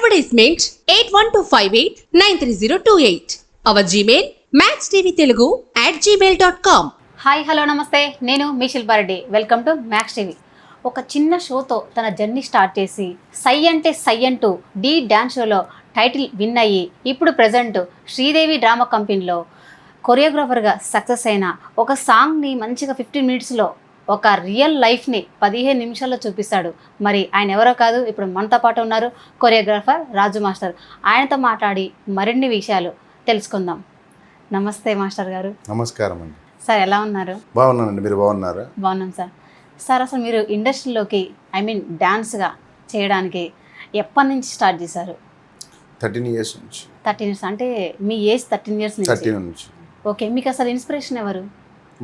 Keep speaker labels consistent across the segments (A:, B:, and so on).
A: Advertisement 8125893028. Our Gmail maxtvtelugu@gmail.com.
B: Hi hello namaste, నేను మీ Shilpa Reddy. Welcome to Max TV. ఒక చిన్న షోతో తన జర్నీ స్టార్ట్ చేసి సై అంటే సై అంటూ డి డ్యాన్స్ షోలో టైటిల్ విన్ అయ్యి ఇప్పుడు ప్రజెంట్ శ్రీదేవి డ్రామా కంపెనీలో కొరియోగ్రాఫర్గా సక్సెస్ అయిన ఒక సాంగ్ని మంచిగా 15 మినిట్స్లో ఒక రియల్ లైఫ్ని 15 నిమిషాల్లో చూపిస్తాడు. మరి ఆయన ఎవరో కాదు, ఇప్పుడు మనతో పాటు ఉన్నారు కొరియోగ్రాఫర్ రాజు మాస్టర్. ఆయనతో మాట్లాడి మరిన్ని విషయాలు తెలుసుకుందాం. నమస్తే మాస్టర్ గారు.
C: నమస్కారం అండి
B: సార్, ఎలా ఉన్నారు?
C: బాగున్నానండి, మీరు బాగున్నారా?
B: బాగున్నాం సార్. సార్, అసలు మీరు ఇండస్ట్రీలోకి డాన్స్గా చేయడానికి ఎప్పటి నుంచి స్టార్ట్ చేశారు?
C: 13 years నుంచి.
B: 13 years అంటే మీ ఏజ్ 13 years నుంచి?
C: 13 నుంచి.
B: ఓకే, మీకు అసలు ఇన్స్పిరేషన్ ఎవరు?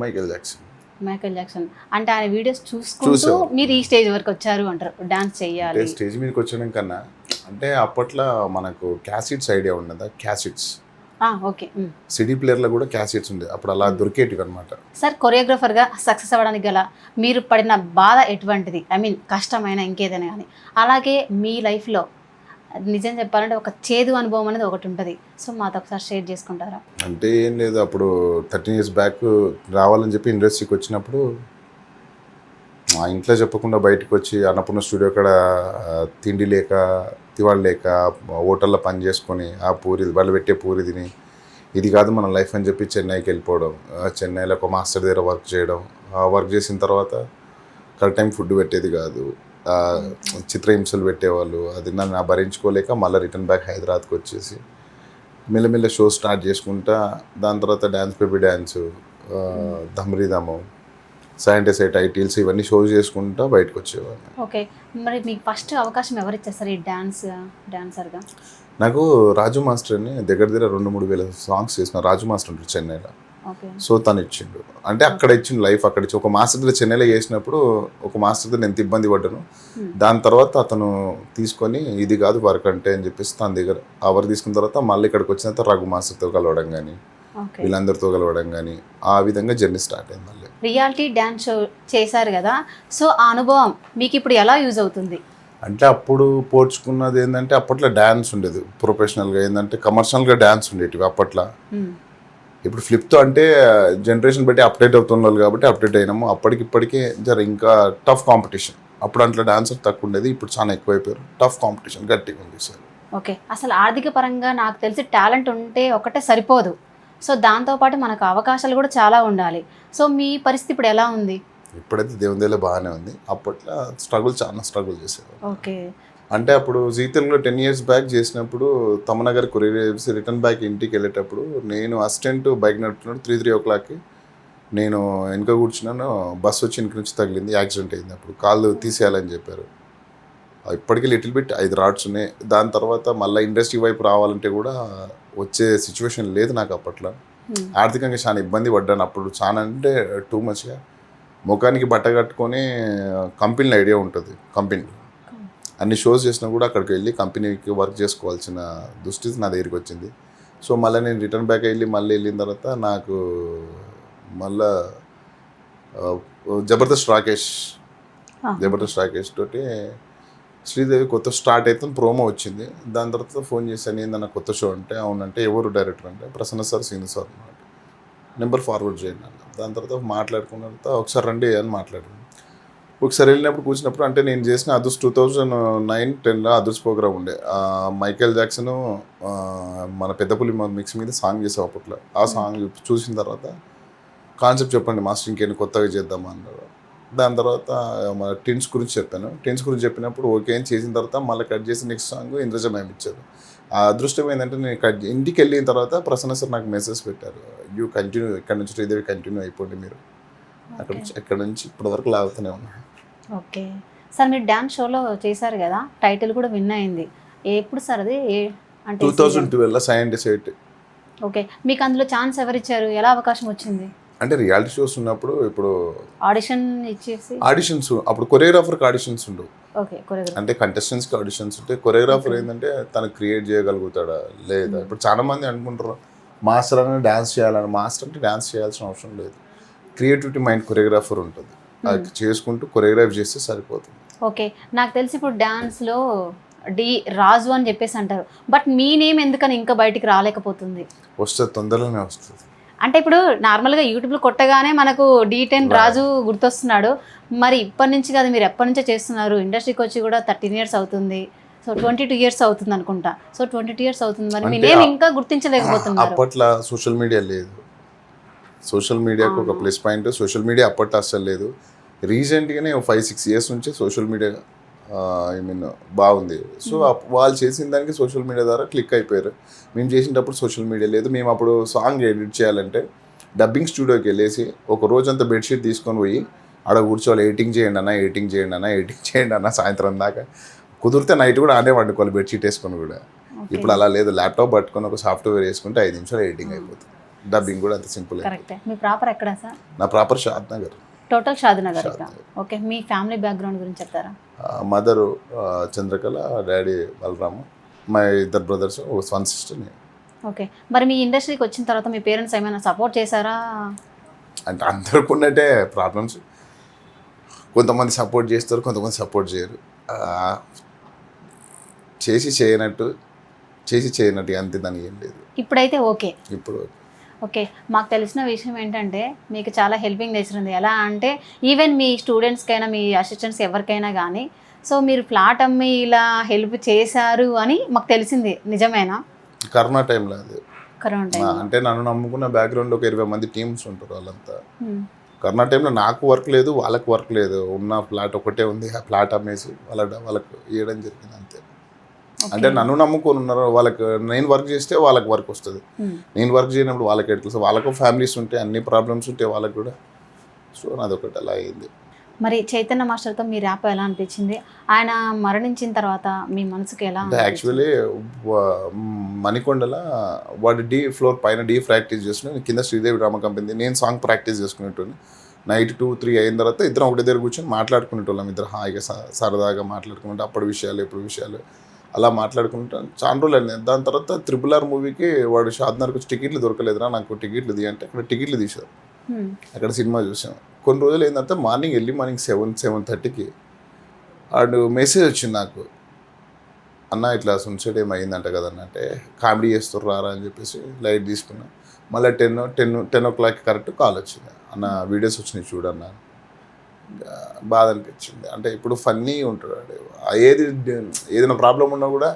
C: Michael Jackson.
B: మైకేల్ జాక్సన్ అంటే ఆయన వీడియోస్ చూసుకుంటూ మీరు ఈ స్టేజ్ వరకు వచ్చారు అంటారు, డాన్స్ చేయాలి.
C: స్టేజ్ మీదకి వచ్చడం కన్నా అంటే అప్పట్లో మనకు క్యాసెట్స్ ఐడియా ఉండదా? క్యాసెట్స్,
B: ఓకే,
C: సిడీ ప్లేయర్లో కూడా క్యాసెట్స్ ఉండేది అప్పుడు, అలా దొరికేటివి అనమాట.
B: సార్, కొరియోగ్రాఫర్గా సక్సెస్ అవ్వడానికి గల మీరు పడిన బాధ ఎటువంటిది? కష్టమైన ఇంకేదైనా కానీ, అలాగే మీ లైఫ్లో నిజం చెప్పాలంటే ఒక చేదు అనుభవం అనేది ఒకటి ఉంటుంది. సో మాతో ఒకసారి షేర్ చేసుకుంటారా?
C: అంటే ఏం లేదు, అప్పుడు 13 years బ్యాక్ రావాలని చెప్పి ఇండస్ట్రీకి వచ్చినప్పుడు మా ఇంట్లో చెప్పకుండా బయటకు వచ్చి అన్నపూర్ణ స్టూడియో కాడ తిండి లేక తివాళ్ళు లేక హోటల్లో పని చేసుకొని ఆ పూరి వాళ్ళు పెట్టే పూరి తిని ఇది కాదు మన లైఫ్ అని చెప్పి చెన్నైకి వెళ్ళిపోవడం. చెన్నైలో ఒక మాస్టర్ దగ్గర వర్క్ చేయడం. ఆ వర్క్ చేసిన తర్వాత కరెక్ట్ టైం ఫుడ్ పెట్టేది కాదు, చిత్రహింసలు పెట్టేవాళ్ళు. అది నన్ను భరించుకోలేక మళ్ళీ రిటర్న్ బ్యాక్ హైదరాబాద్కి వచ్చేసి మెల్లమెల్ల షో స్టార్ట్ చేసుకుంటా. దాని తర్వాత డ్యాన్స్ బేబీ డ్యాన్సు, ధమ్రీదము, సైంటిస్ట్ టైటిల్స్ ఇవన్నీ షోస్ చేసుకుంటా బయటకు వచ్చేవాళ్ళు.
B: ఓకే, మరి మీకు ఫస్ట్ అవకాశం ఎవరు ఇచ్చేస్తారు ఈ డాన్సర్గా?
C: నాకు రాజు మాస్టర్ అని దగ్గర 2-3 వేల సాంగ్స్ చేసిన రాజు మాస్టర్ ఉంటాడు చెన్నైలో. సో తను ఇచ్చిండు, అంటే అక్కడ ఇచ్చిండు లైఫ్. అక్కడ ఇచ్చి ఒక మాస్టర్ దగ్గర చెన్నైలో చేసినప్పుడు ఒక మాస్టర్ దగ్గర ఎంత ఇబ్బంది పడ్డాను. దాని తర్వాత అతను తీసుకొని ఇది కాదు వర్క్ అంటే అని చెప్పేసి తన దగ్గర ఆ వర్క్ తీసుకున్న తర్వాత మళ్ళీ ఇక్కడికి వచ్చిన తర్వాత రఘు మాస్టర్తో కలవడం కానీ వీళ్ళందరితో కలవడం కానీ ఆ విధంగా జర్నీ స్టార్ట్ అయింది. మళ్ళీ
B: రియాలిటీ డ్యాన్స్ షో చేశారు కదా, సో ఆ అనుభవం మీకు ఇప్పుడు ఎలా యూజ్ అవుతుంది?
C: అంటే అప్పుడు పోల్చుకున్నది ఏంటంటే అప్పట్లో డ్యాన్స్ ఉండేది ప్రొఫెషనల్గా, ఏంటంటే కమర్షియల్గా డ్యాన్స్ ఉండేటివి అప్పట్లో. ఇప్పుడు ఫ్లిప్తో అంటే జనరేషన్ బట్టి అప్డేట్ అవుతున్నారు కాబట్టి అప్డేట్ అయినాము. అప్పటికిప్పటికే ఇంకా టఫ్ కాంపిటీషన్. అప్పుడు అట్లా డాన్సర్ తక్కువ ఉండేది, ఇప్పుడు చాలా ఎక్కువైపోయారు. టఫ్ కాంపిటీషన్ గట్టిగా ఉంది సార్.
B: ఓకే, అసలు ఆర్థిక పరంగా నాకు తెలిసి టాలెంట్ ఉంటే ఒకటే సరిపోదు. సో దాంతోపాటు మనకు అవకాశాలు కూడా చాలా ఉండాలి. సో మీ పరిస్థితి ఇప్పుడు ఎలా ఉంది?
C: ఇప్పుడైతే దేవుని బాగానే ఉంది. అప్పట్లో చాలా స్ట్రగుల్ చేసేవారు.
B: ఓకే,
C: అంటే అప్పుడు జీ తెలుగులో 10 years బ్యాక్ చేసినప్పుడు తమనగర్ కొరియర్ రిటర్న్ బ్యాక్ ఇంటికి వెళ్ళేటప్పుడు నేను అసిస్టెంట్ బైక్ నడుపుతున్నాడు. 3 o'clock నేను వెనుక కూర్చున్నాను, బస్సు వచ్చి వెనక నుంచి తగిలింది, యాక్సిడెంట్ అయింది. అప్పుడు కాళ్ళు తీసేయాలని చెప్పారు. ఇప్పటికీ లిటిల్ బిట్ 5 రాడ్స్ ఉన్నాయి. దాని తర్వాత మళ్ళీ ఇండస్ట్రీ వైపు రావాలంటే కూడా వచ్చే సిచ్యువేషన్ లేదు నాకు అప్పట్లో. ఆర్థికంగా చాలా ఇబ్బంది పడ్డాను అప్పుడు. చాలా అంటే టూ మచ్గా ముఖానికి బట్ట కట్టుకొని కంపెనీలో ఐడియా ఉంటుంది. కంపెనీ అన్ని షోస్ చేసినా కూడా అక్కడికి వెళ్ళి కంపెనీకి వర్క్ చేసుకోవాల్సిన దుస్థితి నా దగ్గరికి వచ్చింది. సో మళ్ళీ నేను రిటర్న్ బ్యాక్ వెళ్ళిన తర్వాత నాకు మళ్ళా జబర్దస్త్ రాకేష్ తోటి శ్రీదేవి కొత్త స్టార్ట్ అయితే ప్రోమో వచ్చింది. దాని తర్వాత ఫోన్ చేశాను, ఏందన్న కొత్త షో అంటే అవునంటే ఎవరు డైరెక్టర్ అంటే ప్రసన్న సార్, సీను సార్ అన్నమాట. నెంబర్ ఫార్వర్డ్ చేయండి అన్న. దాని తర్వాత మాట్లాడుకున్న తర్వాత ఒకసారి రండి అని మాట్లాడాను. ఒకసారి వెళ్ళినప్పుడు కూర్చున్నప్పుడు అంటే నేను చేసిన అదర్స్ 2009-10లో అదర్స్ ప్రోగ్రామ్ ఉండే. మైకేల్ జాక్సన్ మన పెద్దపులి మిక్స్ మీద సాంగ్ చేసాం అప్పట్లో. ఆ సాంగ్ చూసిన తర్వాత కాన్సెప్ట్ చెప్పండి మాస్టర్, ఇంకేంటి కొత్తగా చేద్దామా అన్నారు. దాని తర్వాత మన టిన్స్ గురించి చెప్పాను. టిన్స్ గురించి చెప్పినప్పుడు ఓకే అని చేసిన తర్వాత మళ్ళీ కట్ చేసి నెక్స్ట్ సాంగ్ ఇంద్రజ మ్యామ్ ఇచ్చారు. ఆ అదృష్టం ఏంటంటే నేను ఇంటికి వెళ్ళిన తర్వాత ప్రసన్న సార్ నాకు మెసేజ్ పెట్టారు, యూ కంటిన్యూ, ఇక్కడ నుంచి శ్రీదేవి కంటిన్యూ అయిపోండి మీరు. ఎక్కడ నుంచి ఇప్పటి వరకు లాగుతూనే ఉన్నాను.
B: ఓకే సార్, మీరు డ్యాన్స్ షోలో చేశారు కదా, టైటిల్ కూడా విన్ అయింది. ఎప్పుడు సార్ అది? అంటే
C: 2012లో సైంటిస్ట్.
B: ఓకే, మీకు అందులో ఛాన్స్ ఎవరిచ్చారు? ఎలా అవకాశం వచ్చింది?
C: అంటే రియాలిటీ షోస్ ఉన్నప్పుడు ఇప్పుడు ఆడిషన్స్ అప్పుడు కొరియోగ్రాఫర్కి ఆడిషన్స్ ఉండవు. అంటే కంటెస్టెంట్స్కి ఆడిషన్స్ ఉంటాయి. కొరియోగ్రాఫర్ ఏంటంటే తను క్రియేట్ చేయగలుగుతాడా లేదా. ఇప్పుడు చాలా మంది అనుకుంటారు మాస్టర్ అని డ్యాన్స్ చేయాలని. మాస్టర్ అంటే డ్యాన్స్ చేయాల్సిన అవసరం లేదు. క్రియేటివిటీ మైండ్ కొరియోగ్రాఫర్ ఉంటుంది, అది చేసుకుంటూ కొరియోగ్రాఫ్ చేస్తే సరిపోతుంది.
B: ఓకే, నాకు తెలిసి ఇప్పుడు డ్యాన్స్లో డి రాజు అని చెప్పేసి అంటారు. బట్ మీ నేమ్ ఎందుకని ఇంకా బయటికి రాలేకపోతుంది?
C: వస్తుంది, తొందరలోనే వస్తుంది.
B: అంటే ఇప్పుడు నార్మల్గా యూట్యూబ్లో కొట్టగానే మనకు D10 రాజు గుర్తొస్తున్నాడు. మరి ఇప్పటి నుంచి కాదు, మీరు ఎప్పటి నుంచో చేస్తున్నారు? ఇండస్ట్రీకి వచ్చి కూడా 13 years అవుతుంది. సో 22 years అవుతుంది అనుకుంటా. సో 22 years అవుతుంది, మరి మీ నేమ్ ఇంకా గుర్తించలేకపోతున్నారు.
C: అప్పట్లో సోషల్ మీడియా లేదు. సోషల్ మీడియాకు ఒక ప్లస్ పాయింట్, సోషల్ మీడియా అప్పట్లో అస్సలు లేదు. రీసెంట్గానే 5-6 years నుంచి సోషల్ మీడియా ఐ మీన్ బాగుంది. సో వాళ్ళు చేసిన దానికి సోషల్ మీడియా ద్వారా క్లిక్ అయిపోయారు. మేము చేసినప్పుడు సోషల్ మీడియా లేదు. మేము అప్పుడు సాంగ్ ఎడిట్ చేయాలంటే డబ్బింగ్ స్టూడియోకి వెళ్ళేసి ఒక రోజంతా బెడ్షీట్ తీసుకొని పోయి ఆడ కూర్చోవాలి, ఎడిటింగ్ చేయండి అన్న సాయంత్రం దాకా. కుదిరితే నైట్ కూడా ఆడే వండుకోవాలి బెడ్షీట్ వేసుకొని కూడా. ఇప్పుడు అలా లేదు, ల్యాప్టాప్ పట్టుకొని ఒక సాఫ్ట్వేర్ వేసుకుంటే 5 నిమిషాలు ఎడిటింగ్ అయిపోతుంది. డబ్బింగ్ కూడా అంత సింపుల్.
B: కరెక్టే. మీ ప్రాపర్ ఎక్కడ సార్?
C: నా ప్రాపర్ షాద్ నగర్.
B: టోటల్ షాద్నగర్. ఓకే, మీ ఫ్యామిలీ బ్యాక్గ్రౌండ్ గురించి చెప్తారా?
C: మదరు చంద్రకళ, డాడీ బలరాము, మా 2 brothers, 1 sister.
B: ఓకే, మరి మీ ఇండస్ట్రీకి వచ్చిన తర్వాత మీ పేరెంట్స్ ఏమైనా సపోర్ట్ చేశారా?
C: అంటే అందరికి ఉన్నట్టే ప్రాబ్లమ్స్. కొంతమంది సపోర్ట్ చేస్తారు, కొంతమంది సపోర్ట్ చేయరు. చేసి చేయనట్టు అంతే, దానికి ఏం లేదు.
B: ఇప్పుడైతే ఓకే.
C: ఇప్పుడు
B: ఓకే, మాకు తెలిసిన విషయం ఏంటంటే మీకు చాలా హెల్పింగ్ నేచర్ ఉంది. ఎలా అంటే ఈవెన్ మీ స్టూడెంట్స్కైనా మీ అసిస్టెంట్స్ ఎవరికైనా కానీ సో మీరు ఫ్లాట్ అమ్మి ఇలా హెల్ప్ చేశారు అని మాకు తెలిసింది. నిజమేనా?
C: కరోనా టైంలో అది
B: కరోనా టైం
C: అంటే నన్ను నమ్ముకున్న బ్యాక్గ్రౌండ్ ఒక 20 మంది టీమ్స్ ఉంటారు. వాళ్ళంతా కరోనా టైంలో నాకు వర్క్ లేదు, వాళ్ళకి వర్క్ లేదు. ఉన్న ఫ్లాట్ ఒకటే ఉంది, ఆ ఫ్లాట్ అమ్మేసి వాళ్ళకు ఇవ్వడం జరిగింది అంతే. అంటే నన్ను నమ్ముకొని ఉన్నారు. వాళ్ళకి నేను వర్క్ చేస్తే వాళ్ళకి వర్క్ వస్తుంది, నేను వర్క్ చేయనప్పుడు వాళ్ళకి ఎట్లా. వాళ్ళకు ఫ్యామిలీస్ ఉంటాయి, అన్ని ప్రాబ్లమ్స్ ఉంటాయి వాళ్ళకి కూడా. సో నాదొకటి అలా అయింది.
B: మరి చైతన్య మాస్టర్తో మీ ర్యాప్ ఎలా అనిపించింది? ఆయన మరణించిన తర్వాత మీ మనసుకి ఎలా?
C: అంటే యాక్చువల్లీ మణికొండల వాడు డి ఫ్లోర్ పైన ప్రాక్టీస్ చేస్తున్నాను, కింద శ్రీదేవి డ్రామా కంపెనీ. నేను సాంగ్ ప్రాక్టీస్ చేసుకునేటోని. నైట్ 2-3 అయిన తర్వాత ఇద్దరం ఒకటి దగ్గర కూర్చొని మాట్లాడుకునేటోళ్ళం. ఇద్దరు హాయిగా సరదాగా మాట్లాడుకుంటే అప్పుడు విషయాలు ఇప్పుడు విషయాలు అలా మాట్లాడుకుంటాను. చాలా రోజులు అయింది. దాని తర్వాత RRR మూవీకి వాడు షాద్నగర్కి వచ్చి టికెట్లు దొరకలేదురా, నాకు టికెట్లు తీ అంటే అక్కడ టికెట్లు తీశారు. అక్కడ సినిమా చూసాం. కొన్ని రోజులు ఏంటంటే మార్నింగ్ 7-7:30కి వాడు మెసేజ్ వచ్చింది నాకు, అన్న ఇట్లా సూసైడ్ ఏమైందంట కదన్న అంటే, కామెడీ చేస్తారు రారా అని చెప్పేసి లైట్ తీసుకున్నా. మళ్ళీ 10 o'clock కరెక్ట్ కాల్ వచ్చింది, అన్న వీడియోస్ వచ్చినాయి చూడన్నా. బాధ అనిపించింది. అంటే ఇప్పుడు ఫన్నీ ఉంటాడు, ఏదైనా ప్రాబ్లం ఉన్నా కూడా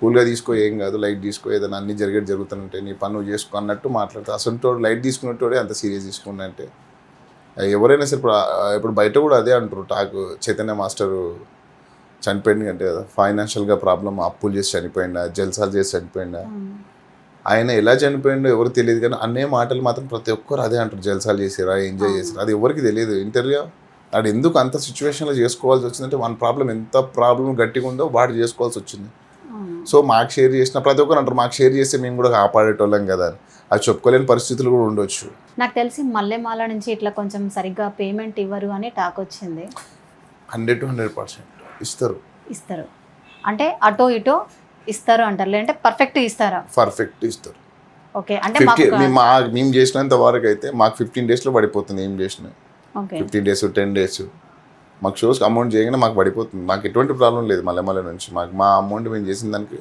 C: కూల్గా తీసుకో, ఏం కాదు, లైట్ తీసుకో, ఏదైనా అన్ని జరుగుతుంటాయి, నీ పని నువ్వు చేసుకో అన్నట్టు మాట్లాడతా. అసలు లైట్ తీసుకున్నట్టోడే అంత సీరియస్ తీసుకున్నట్టే. ఎవరైనా సరే ఇప్పుడు బయట కూడా అదే అంటారు టాక్, చైతన్య మాస్టర్ చనిపోయింది అంటే ఫైనాన్షియల్గా ప్రాబ్లం, అప్పులు చేసి చనిపోయిందా, జల్సాలు చేసి చనిపోయిందా. ఆయన ఎలా చనిపోయిండో ఎవరు తెలియదు, కానీ అన్నే మాటలు మాత్రం ప్రతి ఒక్కరు అదే అంటారు, జల్సాలు చేసారా, ఎంజాయ్ చేసారా. అది ఎవరికి తెలియదు. ఇంటర్వ్యూ వాడు ఎందుకు అంత సిచ్యువేషన్లో చేసుకోవాల్సి వచ్చిందంటే వన్ ప్రాబ్లం ఎంత ప్రాబ్లం గట్టిగా ఉందో వాడు చేసుకోవాల్సి వచ్చింది. సో మాకు షేర్ చేసిన ప్రతి ఒక్కరు అంటారు, మాకు షేర్ చేస్తే మేము కూడా కాపాడేటోళ్ళం కదా అని. అది చెప్పుకోలేని పరిస్థితులు కూడా ఉండొచ్చు.
B: నాకు తెలిసి మల్లెమాల నుంచి ఇట్లా కొంచెం సరిగ్గా పేమెంట్ ఇవ్వరు అని టాక్ వచ్చింది.
C: 100% ఇస్తారు.
B: అంటే అటో ఇటో ఇస్తారు అంటారు, లేదంటే పర్ఫెక్ట్ ఇస్తారా?
C: పర్ఫెక్ట్ ఇస్తారు.
B: ఓకే, అంటే
C: మేము చేసినంత వరకు అయితే మాకు 15 daysలో పడిపోతుంది. ఏం చేసినా 15 days 10 days మాకు షోస్కి అమౌంట్ చేయగానే మాకు పడిపోతుంది. మాకు ఎటువంటి ప్రాబ్లం లేదు. మల్లె నుంచి మాకు మా అమౌంట్ మేము చేసిన దానికి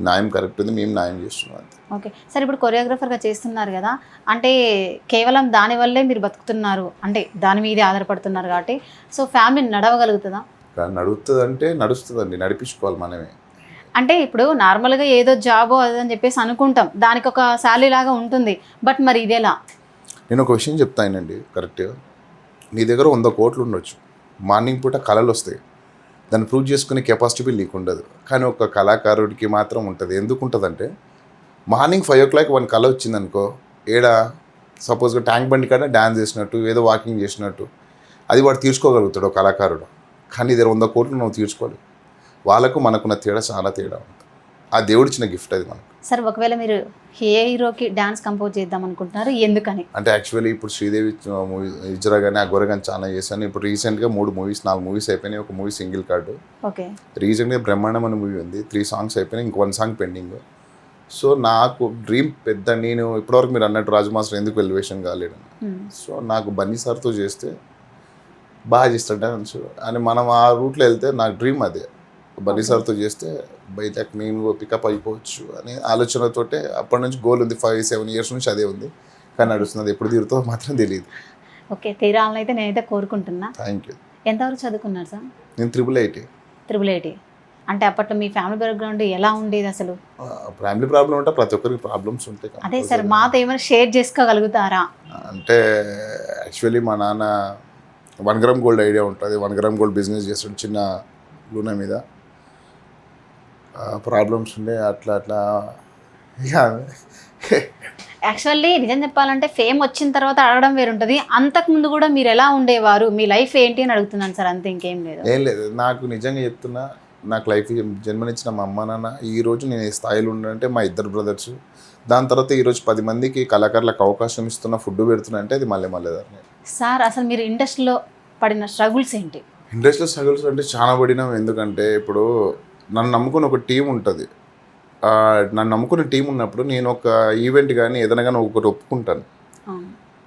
C: న్యాయం కరెక్ట్ ఉంది, మేము న్యాయం చేస్తున్నాం అంతే.
B: ఓకే సార్, ఇప్పుడు కొరియోగ్రాఫర్గా చేస్తున్నారు కదా, అంటే కేవలం దానివల్లే మీరు బతుకుతున్నారు, అంటే దాని మీదే ఆధారపడుతున్నారు కాబట్టి సో ఫ్యామిలీ నడవగలుగుతుందా?
C: నడుస్తుందంటే నడుస్తుందండి, నడిపించుకోవాలి మనమే.
B: అంటే ఇప్పుడు నార్మల్గా ఏదో జాబో అదని చెప్పేసి అనుకుంటాం, దానికి ఒక శాలరీ లాగా ఉంటుంది, బట్ మరి ఇదేలా?
C: నేను ఒక విషయం చెప్తానండి కరెక్ట్గా. నీ దగ్గర 100 కోట్లు ఉండొచ్చు, మార్నింగ్ పూట కళలు వస్తాయి, దాన్ని ప్రూవ్ చేసుకునే కెపాసిటీ నీకు ఉండదు. కానీ ఒక కళాకారుడికి మాత్రం ఉంటుంది. ఎందుకు ఉంటుందంటే మార్నింగ్ 5 o'clock వన్ కళ వచ్చిందనుకో, సపోజ్గా ట్యాంక్ బండి కాడ డ్యాన్స్ చేసినట్టు, ఏదో వాకింగ్ చేసినట్టు, అది వాడు తీర్చుకోగలుగుతాడు ఒక కళాకారుడు. కానీ ఇది 100 కోట్లు నువ్వు తీర్చుకోలేవు. వాళ్ళకు మనకున్న తేడా చాలా తేడా ఉంటుంది. ఆ దేవుడు ఇచ్చిన గిఫ్ట్ అది మనకు.
B: సార్ ఒకవేళ మీరు ఏ హీరోకి డాన్స్ కంపోజ్ చేద్దాం అనుకుంటున్నారు, ఎందుకని?
C: అంటే యాక్చువల్లీ ఇప్పుడు శ్రీదేవి మూవీ ఇజ్రా కానీ అఘోర కానీ చాలా చేశాను. ఇప్పుడు రీసెంట్గా 4 మూవీస్ అయిపోయినాయి. ఒక మూవీ సింగిల్ కార్డు. ఓకే, రీసెంట్గా బ్రహ్మాండం అనే మూవీ ఉంది, 3 songs అయిపోయినాయి, ఇంక 1 song పెండింగ్. సో నాకు డ్రీమ్ పెద్ద. నేను ఇప్పటివరకు మీరు అన్నట్టు రాజు మాస్టర్ ఎందుకు ఎలివేషన్ కాలేడు. సో నాకు బన్నీ సార్తో చేస్తే బాగా చేస్తాడు డాన్స్ అని మనం ఆ రూట్లో వెళ్తే నాకు డ్రీమ్ అదే. బన్నీ సార్తో చేస్తే బయట నేను పికప్ అయిపోవచ్చు అనే ఆలోచనతోటే అప్పటి నుంచి గోల్ ఉంది. 5-7 ఇయర్స్ నుంచి అదే ఉంది, కానీ నడుస్తున్నది ఎప్పుడు తీరుతుందో మాత్రం తెలియదు.
B: ఓకే, తీరాలని అయితే నేనైతే కోరుకుంటున్నా.
C: Thank you.
B: ఎంతవరకు చదువుకున్నారు సార్?
C: నేను 888.
B: 888 అంటే అప్పట్లో మీ ఫ్యామిలీ బ్యాక్గ్రౌండ్ ఎలా ఉండేది అసలు?
C: ఫ్యామిలీ ప్రాబ్లం ఉంటే ప్రతి ఒక్కరికి ప్రాబ్లమ్స్ ఉంటాయి.
B: అదే సార్, మాతో ఏమైనా షేర్ చేసుకోగలుగుతారా?
C: అంటే యాక్చువల్లీ మా నాన్న 1 గ్రామ్ గోల్డ్ ఐడియా ఉంటుంది, 1 గ్రామ్ గోల్డ్ బిజినెస్ చేస్తాడు చిన్న లూనా మీద. ప్రాబ్లమ్స్ ఉండే అట్లా ఇక
B: యాక్చువల్లీ నిజం చెప్పాలంటే ఫేమ్ వచ్చిన తర్వాత అడగడం వేరుంటుంది. అంతకుముందు కూడా మీరు ఎలా ఉండేవారు, మీ లైఫ్ ఏంటి అని అడుగుతున్నాను సార్, అంతే, ఇంకేం లేదు.
C: ఏం లేదు, నాకు నిజంగా చెప్తున్నా, నాకు లైఫ్ జన్మనిచ్చిన మా అమ్మ నాన్న ఈరోజు నేను ఈ స్థాయిలో ఉండంటే మా 2 బ్రదర్స్. దాని తర్వాత ఈరోజు 10 మందికి కళాకారులకు అవకాశం ఇస్తున్నా, ఫుడ్ పెడుతున్నా అంటే అది మళ్ళీ దాన్ని.
B: సార్ అసలు మీరు ఇండస్ట్రీలో పడిన స్ట్రగుల్స్ ఏంటి?
C: ఇండస్ట్రియల్ స్ట్రగుల్స్ అంటే చాలా పడినాం. ఎందుకంటే ఇప్పుడు నన్ను నమ్ముకుని ఒక టీం ఉంటుంది. నన్ను నమ్ముకునే టీం ఉన్నప్పుడు నేను ఒక ఈవెంట్ కానీ ఏదైనా కానీ ఒకటి ఒప్పుకుంటాను.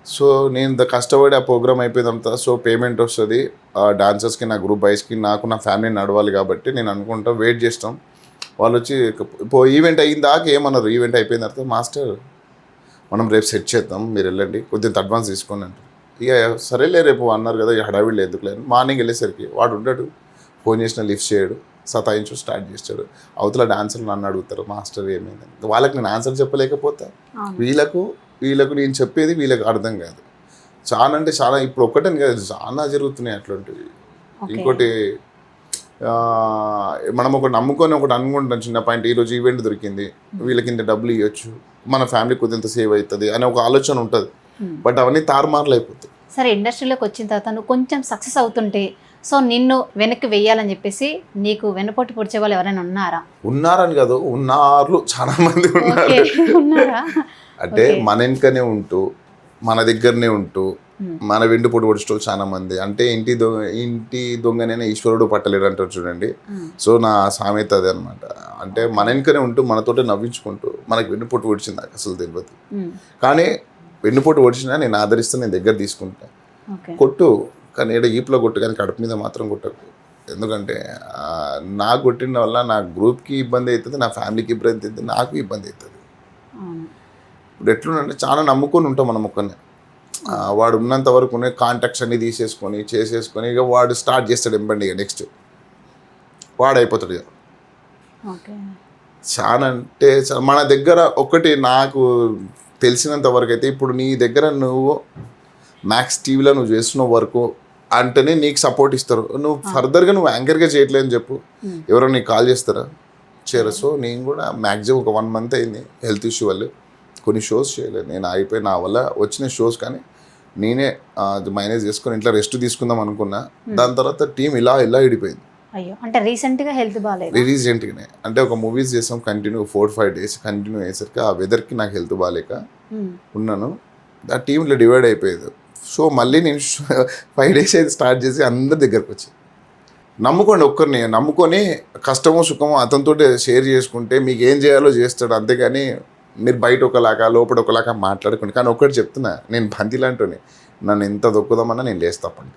C: సో నేను కష్టపడి ఆ ప్రోగ్రామ్ అయిపోయిందంతా, సో పేమెంట్ వస్తుంది డాన్సర్స్కి, నా గ్రూప్ బాయ్స్కి, నాకు నా ఫ్యామిలీ నడవాలి కాబట్టి నేను అనుకుంటా వెయిట్ చేస్తాం. వాళ్ళు వచ్చి ఈవెంట్ అయిన దాకా ఏమన్నారు, ఈవెంట్ అయిపోయిన తర్వాత మాస్టర్ మనం రేపు సెట్ చేద్దాం, మీరు వెళ్ళండి, కొద్దిగా అడ్వాన్స్ తీసుకోండి అంటారు. ఇక సరేలే రేపు అన్నారు కదా, హడావిడి ఎందుకు లేదు. మార్నింగ్ వెళ్ళేసరికి వాడు ఉండడు, ఫోన్ చేసిన లిఫ్ట్ చేయడు, సతాయించు స్టార్ట్ చేస్తాడు. అవతల డాన్సర్లు నన్ను అడుగుతారు, మాస్టర్ ఏమైంది. వాళ్ళకి నేను ఆన్సర్ చెప్పలేకపోతా, వీళ్ళకు నేను చెప్పేది వీళ్ళకి అర్థం కాదు. చాలా అంటే చాలా, ఇప్పుడు ఒక్కటని కాదు, చాలా జరుగుతున్నాయి అట్లాంటివి. ఇంకోటి మనం ఒకటి నమ్ముకొని ఒకటి అనుకుంటాం చిన్న పాయింట్, ఈరోజు ఈవెంట్ దొరికింది, వీళ్ళకి ఇంత డబ్బులు ఇవ్వచ్చు, మన ఫ్యామిలీ కొద్దింత సేవ్ అవుతుంది అనే ఒక ఆలోచన ఉంటుంది. బట్ అవన్నీ తారుమార్లు అయిపోతాయి.
B: సరే, ఇండస్ట్రీలోకి వచ్చిన తర్వాత నువ్వు కొంచెం సక్సెస్ అవుతుంటే సో నిన్ను వెనక్కి వెయ్యాలని చెప్పేసి నీకు వెనపోటు పొడిచే వాళ్ళు ఎవరైనా
C: ఉన్నారని కాదు, ఉన్నారు, చాలా మంది ఉన్నారు. అంటే మన వెనుకనే ఉంటూ, మన దగ్గరనే ఉంటూ, మన వెండి పొడి పొడిచే చాలా మంది. అంటే ఇంటి దొంగనైనా ఈశ్వరుడు పట్టలేడు అంటారు చూడండి. సో నా సామెత అదే అనమాట. అంటే మన వెనుకనే ఉంటూ మనతోటే నవ్వించుకుంటూ, మనకి వెన్ను పొట్టు పొడిచింది నాకు అసలు తెలియదు, కానీ వెన్నుపోటు ఓడిచినా నేను ఆదరిస్తే, నేను దగ్గర తీసుకుంటా. కొట్టు, కానీ ఏదో ఈపులో కొట్టు, కానీ కడుపు మీద మాత్రం కొట్టకు. ఎందుకంటే నాకు కొట్టిన వల్ల నా గ్రూప్కి ఇబ్బంది అవుతుంది, నా ఫ్యామిలీకి ఇబ్బంది అవుతుంది, నాకు ఇబ్బంది అవుతుంది. ఇప్పుడు ఎట్లుందంటే చాలా నమ్ముకొని ఉంటాం మనం ఒక్కనే. వాడు ఉన్నంత వరకు కాంటాక్ట్స్ అన్నీ తీసేసుకొని చేసేసుకొని ఇక వాడు స్టార్ట్ చేస్తాడు ఎంబండి, ఇక నెక్స్ట్ వాడు అయిపోతాడు. ఇక చాలా అంటే మన దగ్గర ఒకటి నాకు తెలిసినంత వరకు అయితే, ఇప్పుడు నీ దగ్గర నువ్వు మ్యాక్స్ టీవీలో నువ్వు చేస్తున్న వరకు అంటేనే నీకు సపోర్ట్ ఇస్తారు. నువ్వు ఫర్దర్గా నువ్వు యాంకర్గా చేయట్లేదని చెప్పు, ఎవరో నీకు కాల్ చేస్తారా, చేయరు. సో నేను కూడా మ్యాక్సిమం ఒక 1 మంత్ అయింది హెల్త్ ఇష్యూ వల్ల కొన్ని షోస్ చేయలేదు. నేను అయిపోయి నా వల్ల వచ్చిన షోస్ కానీ నేనే మేనేజ్ చేసుకొని ఇంట్లో రెస్ట్ తీసుకుందాం అనుకున్నా. దాని తర్వాత టీం ఇలా విడిపోయింది.
B: అయ్యో, అంటే రీసెంట్గా హెల్త్ బాగాలేదు?
C: రీసెంట్గానే, అంటే ఒక మూవీస్ చేసాం కంటిన్యూ 4-5 డేస్ కంటిన్యూ అయ్యేసరికి ఆ వెదర్కి నాకు హెల్త్ బాగాలేక ఉన్నాను. ఆ టీంలో డివైడ్ అయిపోయేది. సో మళ్ళీ నేను 5 డేస్ అయితే స్టార్ట్ చేసి అందరి దగ్గరకు వచ్చి నమ్ముకోండి, ఒక్కరిని నమ్ముకొని కష్టమో సుఖమో అతనితో షేర్ చేసుకుంటే మీకు ఏం చేయాలో చేస్తాడు. అంతేగాని మీరు బయట ఒకలాగా లోపల ఒకలాగా మాట్లాడుకోండి. కానీ ఒక్కటి చెప్తున్నా, నేను బంతిలాంటిని, నన్ను ఎంత దొక్కుదామన్నా నేను లేచి తప్పండి.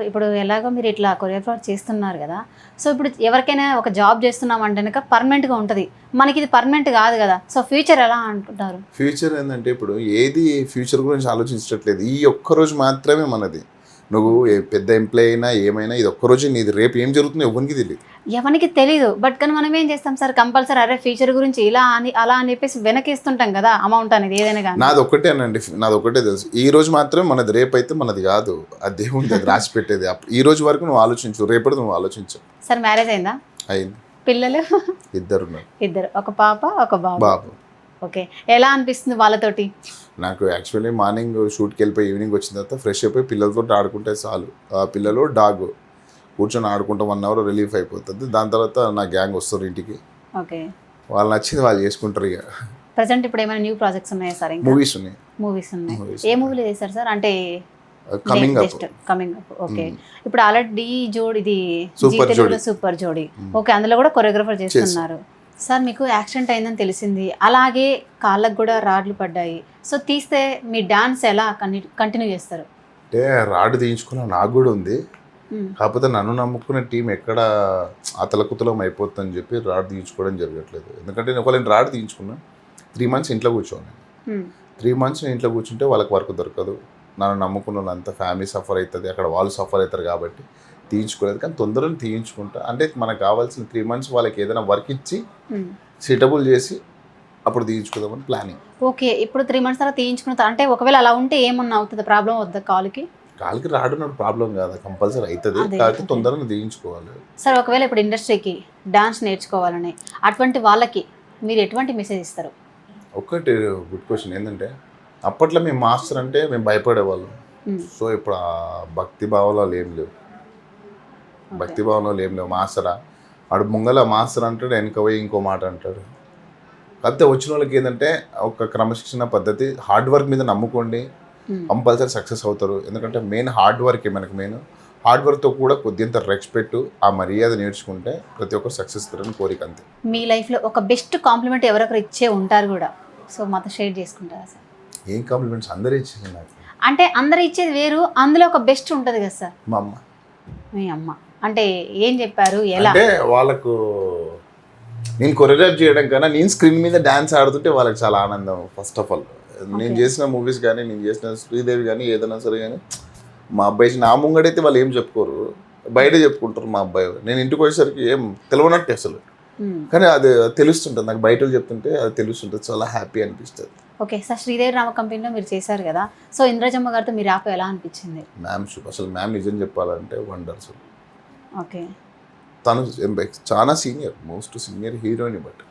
B: ఇప్పుడు ఎలాగో మీరు ఇట్లా కొరియోగ్రాఫర్ చేస్తున్నారు కదా, సో ఇప్పుడు ఎవరికైనా ఒక జాబ్ చేస్తున్నామంటే కనుక పర్మనెంట్గా ఉంటుంది, మనకి ఇది పర్మనెంట్ కాదు కదా, సో ఫ్యూచర్ ఎలా అంటుంటారు?
C: ఫ్యూచర్ ఏంటంటే ఇప్పుడు ఏది ఫ్యూచర్ గురించి ఆలోచించట్లేదు. ఈ ఒక్కరోజు మాత్రమే మనది. నువ్వు పెద్ద ఎంప్లాయ్ అయినా ఏమైనా ఇది ఒక్కరోజు నీది, రేపు ఏం జరుగుతుందో ఎవరికి తెలియదు. బట్ కానీ మనం ఏం చేస్తాం సార్, కంపల్సరీ అరే ఫ్యూచర్ గురించి ఇలా అని అలా అని చెప్పేసి వెనకేస్తుంటాం కదా అమౌంట్ అనేది ఏదైనా కానీ. నాది ఒక్కటే తెలుసు, ఈ రోజు మాత్రమే మనది, రేపు అయితే మనది కాదు. అది దేవుడి అది రాసి పెట్టేది. ఈ రోజు వరకు నువ్వు ఆలోచించు, రేపటి నువ్వు ఆలోచించు.
B: సార్ మ్యారేజ్ అయిందా?
C: అయింది.
B: పిల్లలు?
C: 2 ఉన్నారు.
B: 2, ఒక పాప ఒక బాబు. ఓకే, ఎలా అనిపిస్తుంది వాళ్ళతోటి?
C: నాకు యాక్చువల్లీ మార్నింగ్ షూట్కి వెళ్ళిపోయి ఈవినింగ్ వచ్చిన తర్వాత ఫ్రెష్ అయిపోయి పిల్లలతో ఆడుకుంటే చాలు. ఆ పిల్లలు డాగ్ కూర్చొని ఆడుకుంటా 1 అవర్ రిలీఫ్ అయిపోతుంది. దాని తర్వాత నా గ్యాంగ్ వస్తారు ఇంటికి.
B: ఓకే,
C: వాళ్ళు నచ్చింది వాళ్ళు చేసుకుంటారు. ఇక
B: ప్రజెంట్ ఇప్పుడు ఏమైనా న్యూ ప్రాజెక్ట్స్ ఉన్నాయా సార్?
C: మూవీస్ ఉన్నాయి.
B: ఏ మూవీలు చేశారు సార్? అంటే
C: కమింగ్
B: అప్. ఓకే, ఇప్పుడు ఆల్రెడీ ఇది సూపర్ జోడీ. ఓకే, అందులో కూడా కొరియోగ్రాఫర్ చేస్తున్నారు. సార్ మీకు యాక్సిడెంట్ అయిందని తెలిసింది, అలాగే కాళ్ళకు కూడా రాడ్లు పడ్డాయి. సో తీస్తే మీ డాన్స్ ఎలా కంటిన్యూ చేస్తారు?
C: అంటే రాడ్ తీయించుకున్న నాకు కూడా ఉంది, కాకపోతే నన్ను నమ్ముకునే టీం ఎక్కడ అతలకుతలం అయిపోతుందని చెప్పి రాడ్ తీయించుకోవడం జరగట్లేదు. ఎందుకంటే నేను ఒకవేళ రాడ్ తీయించుకున్నా 3 months ఇంట్లో కూర్చోను. 3 months నేను ఇంట్లో కూర్చుంటే వాళ్ళకి వర్క్ దొరకదు. నన్ను నమ్ముకున్న వాళ్ళంతా ఫ్యామిలీ సఫర్ అవుతుంది, అక్కడ వాళ్ళు సఫర్ అవుతారు కాబట్టి తీయించుకోలేదు. కానీ తొందరగా తీయించుకుంటా. అంటే మనకు కావాల్సిన 3 months వాళ్ళకి ఏదైనా వర్క్ ఇచ్చి సీటబుల్ చేసి అప్పుడు తీయించుకుందామని ప్లానింగ్.
B: ఓకే, ఇప్పుడు 3 months తర్వాత తీయించుకున్న అంటే ఒకవేళ అలా ఉంటే ఏమన్నా అవుతుంది, ప్రాబ్లం అవుతుంది కాలుకి?
C: కాలికి రాడున్నాడు ప్రాబ్లం కాదు, కంపల్సరీ అవుతుంది. కాబట్టి తొందరగా తీయించుకోవాలి.
B: సార్ ఒకవేళ ఇప్పుడు ఇండస్ట్రీకి డాన్స్ నేర్చుకోవాలని అటువంటి వాళ్ళకి మీరు ఎటువంటి మెసేజ్ ఇస్తారు?
C: ఒకటి గుడ్ క్వశ్చన్ ఏంటంటే, అప్పట్లో మేము మాస్టర్ అంటే మేము భయపడేవాళ్ళం. సో ఇప్పుడు ఆ భక్తి భావాలు ఏం లేవు. భక్తి భావనలు ఏం లేవు. మాస్టరా వాడు ముంగల మాస్టర్ అంటాడు, వెనక పోయి ఇంకో మాట అంటాడు. కాకపోతే వచ్చిన వాళ్ళకి ఏంటంటే ఒక క్రమశిక్షణ పద్ధతి, హార్డ్ వర్క్ మీద నమ్ముకోండి, కంపల్సరీ సక్సెస్ అవుతారు. ఎందుకంటే మెయిన్ హార్డ్ వర్కే మనకు మెయిన్. హార్డ్ వర్క్తో కూడా కొద్దింత రెస్పెక్ట్, ఆ మర్యాద నేర్చుకుంటే ప్రతి ఒక్కరు సక్సెస్ అవుతారని కోరిక అంతే.
B: మీ లైఫ్లో ఒక బెస్ట్ కాంప్లిమెంట్ ఎవరొకరు ఇచ్చే ఉంటారు కూడా, సో మాతో షేర్ చేసుకుంటారా సార్?
C: ఏం కాంప్లిమెంట్స్ అందరూ ఇచ్చేసి నాకు.
B: అంటే అందరు ఇచ్చేది వేరు, అందులో ఒక బెస్ట్ ఉంటుంది కదా సార్?
C: మా అమ్మ.
B: మీ అమ్మ అంటే ఏం చెప్పారు, ఎలా?
C: అంటే వాళ్ళకు నేను కొరియోగ్రాఫ్ చేయడం కన్నా నేను స్క్రీన్ మీద డ్యాన్స్ ఆడుతుంటే వాళ్ళకి చాలా ఆనందం. ఫస్ట్ ఆఫ్ ఆల్ నేను చేసిన మూవీస్ కానీ, నేను చేసిన శ్రీదేవి కానీ, ఏదైనా సరే కానీ మా అబ్బాయి నా ముంగడైతే వాళ్ళు ఏం చెప్పుకోరు, బయట చెప్పుకుంటారు. మా అబ్బాయి నేను ఇంటికి వచ్చేసరికి ఏం తెలియనట్టు అసలు, కానీ అది తెలుస్తుంటుంది నాకు. బయట చెప్తుంటే అది తెలుస్తుంటుంది, చాలా హ్యాపీ అనిపిస్తుంది.
B: ఓకే సార్, శ్రీదేవి డ్రామా కంపెనీలో మీరు చేశారు కదా, సో ఇంద్రజమ్మ గారితో మీరు యాప్ ఎలా అనిపించింది?
C: మ్యామ్ అసలు మ్యామ్ నిజం చెప్పాలంటే వండర్స్.
B: ఓకే,
C: తను చాలా senior, most senior heroine. But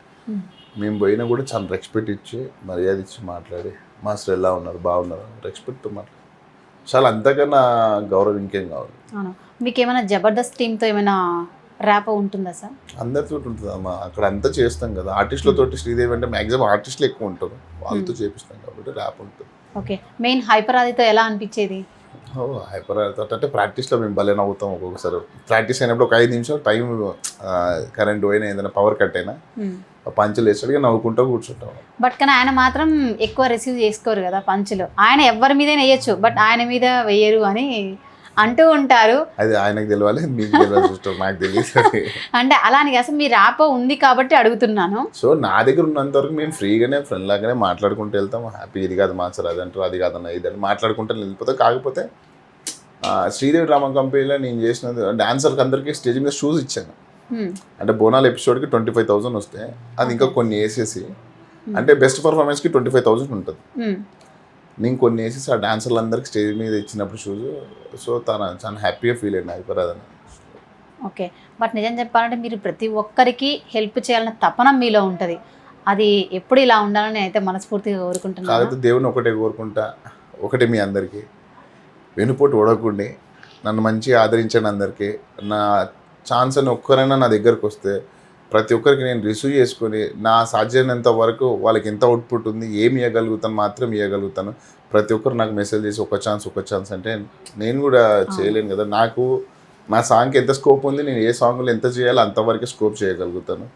C: మేము పోయినా కూడా చాలా రెస్పెక్ట్ ఇచ్చి, మర్యాద ఇచ్చి మాట్లాడి, మాస్టర్ ఎలా ఉన్నారు, బాగున్నారు, రెస్పెక్ట్తో మాట్లాడి, చాలా అంతకన్నా గౌరవం ఇంకేం కావాలి.
B: అవును. మీకు ఏమైనా జబర్దస్త్ టీంతో ఏమైనా ర్యాప్ ఉంటుందా సార్?
C: అందరితో ఉంటుంది అమ్మా, అక్కడ అంతా చేస్తాం కదా. ఆర్టిస్టులతోటి శ్రీదేవి అంటే మ్యాక్సిమం ఆర్టిస్టులు ఎక్కువ ఉంటారు, వాళ్ళతో చేపిస్తాం కాబట్టి ర్యాప్ ఉంటుంది.
B: ఓకే, మెయిన్ హైపర్ ఆదితో ఎలా అనిపించేది?
C: హైపర్ అంటే ప్రాక్టీస్లో మేము భలే నవ్వుతాం. ఒక్కొక్కసారి ప్రాక్టీస్ అయినప్పుడు ఒక 5 నిమిషాలు టైం కరెంట్ పోయినా, ఏదైనా పవర్ కట్ అయినా పంచులు వేస్తాడుగా నవ్వుకుంటూ కూర్చుంటాం.
B: బట్ కానీ ఆయన మాత్రం ఎక్కువ రిసీవ్ చేసుకోరు కదా పంచులు. ఆయన ఎవరి మీద వేయచ్చు, బట్ ఆయన మీద వేయరు అని అంటూ ఉంటారు.
C: అది ఆయనకు తెలియాలి, మీకు తెలియాలి, నాకు తెలియదు.
B: అంటే అలాని అసలు మీ ర్యాప్ ఉంది కాబట్టి అడుగుతున్నాను.
C: సో నా దగ్గర ఉన్నంత వరకు మేము ఫ్రీగానే ఫ్రెండ్ లాగానే మాట్లాడుకుంటూ వెళ్తాం. హ్యాపీ, ఇది కాదు మాస్టర్ అది అంటారు, అది కాదన్న ఇది అని మాట్లాడుకుంటూ వెళ్ళిపోతాం. కాకపోతే శ్రీదేవి డ్రామా కంపెనీలో నేను చేసినది డాన్సర్కి అందరికీ స్టేజ్ మీద షూస్ ఇచ్చాను. అంటే బోనాల ఎపిసోడ్కి 25,000 వస్తే అది ఇంకా కొన్ని వేసేసి, అంటే బెస్ట్ పర్ఫార్మెన్స్కి 25,000 ఉంటుంది. నేను కొన్ని వేసేసి ఆ డాన్సర్లు అందరికి స్టేజ్ మీద ఇచ్చినప్పుడు షూస్, సో తను చాలా హ్యాపీగా ఫీల్ అయింది అయిపోరాదని.
B: ఓకే, బట్ నిజం చెప్పాలంటే మీరు ప్రతి ఒక్కరికి హెల్ప్ చేయాలన్న తపన మీలో ఉంటుంది. అది ఎప్పుడు ఇలా ఉండాలని అయితే మనస్ఫూర్తిగా కోరుకుంటున్నాను.
C: కాకపోతే దేవుని ఒకటే కోరుకుంటా, ఒకటే మీ అందరికీ వెనుపోటు ఓడకుండి నన్ను మంచిగా ఆదరించండి. అందరికీ నా ఛాన్స్ అని ఒక్కరైనా నా దగ్గరకు వస్తే ప్రతి ఒక్కరికి నేను రిసీవ్ చేసుకొని నా సాధ్యమైనంత వరకు వాళ్ళకి ఎంత అవుట్పుట్ ఉంది, ఏమి ఇవ్వగలుగుతాను మాత్రం ఇవ్వగలుగుతాను. ప్రతి ఒక్కరు నాకు మెసేజ్ చేసి ఒక ఛాన్స్ అంటే నేను కూడా చేయలేను కదా. నాకు నా సాంగ్కి ఎంత స్కోప్ ఉంది, నేను ఏ సాంగ్లో ఎంత చేయాలో అంతవరకు స్కోప్ చేయగలుగుతాను.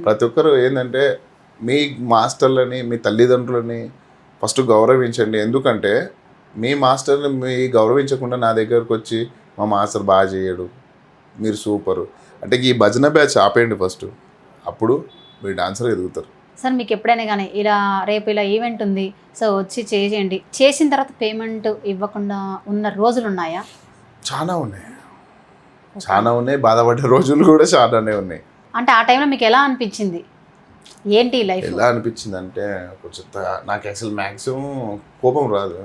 C: ప్రతి ఒక్కరు ఏంటంటే మీ మాస్టర్లని, మీ తల్లిదండ్రులని ఫస్ట్ గౌరవించండి. ఎందుకంటే మీ మాస్టర్ని మీ గౌరవించకుండా నా దగ్గరకు వచ్చి మా మాస్టర్ బాగా చేయడు, మీరు సూపరు అంటే ఈ భజన బ్యాచ్ ఆపేయండి ఫస్ట్, అప్పుడు మీరు డాన్సర్ ఎదుగుతారు.
B: సార్ మీకు ఎప్పుడైనా కానీ ఇలా రేపు ఇలా ఈవెంట్ ఉంది, సో వచ్చి చేయండి, చేసిన తర్వాత పేమెంట్ ఇవ్వకుండా ఉన్న రోజులు ఉన్నాయా? చాలా
C: ఉన్నాయి, బాధపడే రోజులు కూడా చాలానే ఉన్నాయి.
B: అంటే ఆ టైంలో మీకు ఎలా అనిపించింది, ఏంటి లైఫ్
C: ఎలా అనిపించింది అంటే కొంచెం నాకు అసలు మ్యాక్సిమం కోపం రాదు.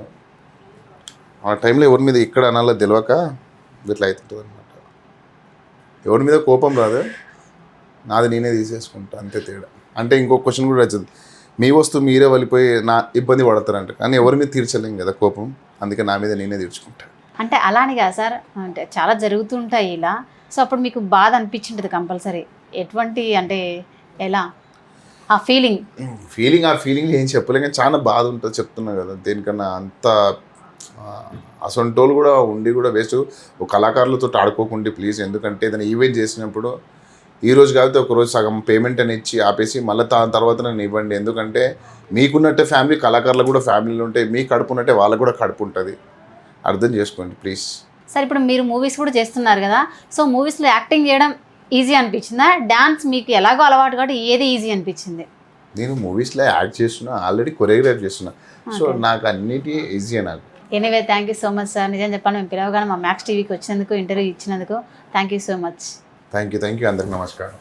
C: ఆ టైంలో ఎవరి మీద ఇక్కడ అనాలో తెలియక ఇట్లా అవుతుంటుంది అనమాట. ఎవరి మీద కోపం రాదు, నాది నేనే తీసేసుకుంటా, అంతే తేడా. అంటే ఇంకో క్వశ్చన్ కూడా వచ్చింది, మీ వస్తువు మీరే వెళ్ళిపోయి నా ఇబ్బంది పడతారంట, కానీ ఎవరి మీద తీర్చలేం కదా కోపం, అందుకే నా మీద నేనే తీర్చుకుంటా.
B: అంటే అలాని కాదు సార్, అంటే చాలా జరుగుతుంటాయి ఇలా, సో అప్పుడు మీకు బాధ అనిపించింటుంది కంపల్సరీ. ఎటువంటి అంటే ఎలా ఆ ఫీలింగ్
C: ఏం చెప్పలేం, కానీ చాలా బాధ ఉంటుంది. చెప్తున్నా కదా, దేనికన్నా అంత అసొంటోళ్ళు కూడా ఉండి కూడా వేస్ట్. ఒక కళాకారులతో ఆడుకోకండి ప్లీజ్. ఎందుకంటే ఏదైనా ఈవెంట్ చేసినప్పుడు ఈరోజు కాబట్టి ఒకరోజు సగం పేమెంట్ అని ఇచ్చి ఆపేసి మళ్ళీ తర్వాత నన్ను ఇవ్వండి. ఎందుకంటే మీకున్నట్టే ఫ్యామిలీ కళాకారులకు కూడా ఫ్యామిలీలు ఉంటాయి, మీకు కడుపు ఉన్నట్టే వాళ్ళకు కూడా కడుపు ఉంటుంది. అర్థం చేసుకోండి ప్లీజ్.
B: సార్ ఇప్పుడు మీరు మూవీస్ కూడా చేస్తున్నారు కదా, సో మూవీస్లో యాక్టింగ్ చేయడం ఈజీ అనిపించిందా, డ్యాన్స్ మీకు ఎలాగో అలవాటు కాబట్టి ఏది ఈజీ అనిపించింది?
C: నేను మూవీస్లో యాక్ట్ చేస్తున్నా, ఆల్రెడీ కొరియోగ్రాఫ్ చేస్తున్నా, సో నాకు అన్నిటి ఈజీయే నాకు.
B: Anyway thank you so much sir. నిజం చెప్పాలి, మేము పిలవగానే మా మ్యాక్స్ టీవీకి వచ్చినందుకు, ఇంటర్వ్యూ ఇచ్చినందుకు thank you so much.
C: Thank you అందరికి నమస్కారం.